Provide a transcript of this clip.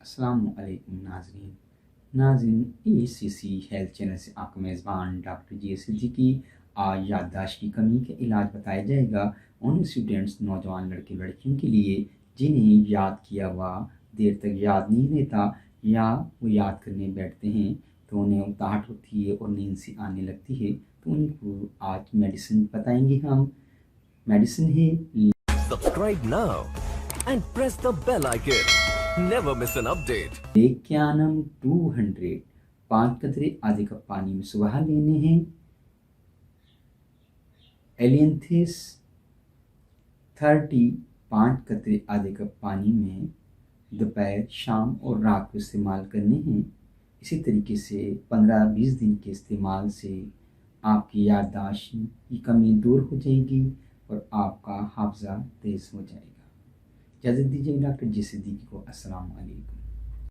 अस्सलामुअलैकुम नाज़रीन ACC health channel से आपका मेज़बान डॉक्टर जी सिद्दीकी। आज याददाश्त की कमी का इलाज बताया जाएगा उन स्टूडेंट्स, नौजवान लड़के लड़कियों के लिए जिन्हें याद किया हुआ देर तक याद नहीं रहता या वो याद करने बैठते हैं तो उन्हें उकताहट होती है और नींद सी आने लगती है। तो उनको आज मेडिसिन बताएंगे हम। मेडिसिन है Subscribe now and press the bell icon. Never miss an update. लेक्यानम 200 5 कतरे आधे कप पानी में सुबह लेने हैं। एलियंथिस 30 5 कतरे आधे कप पानी में दोपहर, शाम और रात को इस्तेमाल करने हैं। इसी तरीके से 15-20 दिन के इस्तेमाल से आपकी याददाश्त की कमी दूर हो जाएगी और आपका हाफजा तेज़ हो जाएगा। इजाज़त दीजिए डॉक्टर जी सिद्दीकी को। अस्सलाम वालेकुम।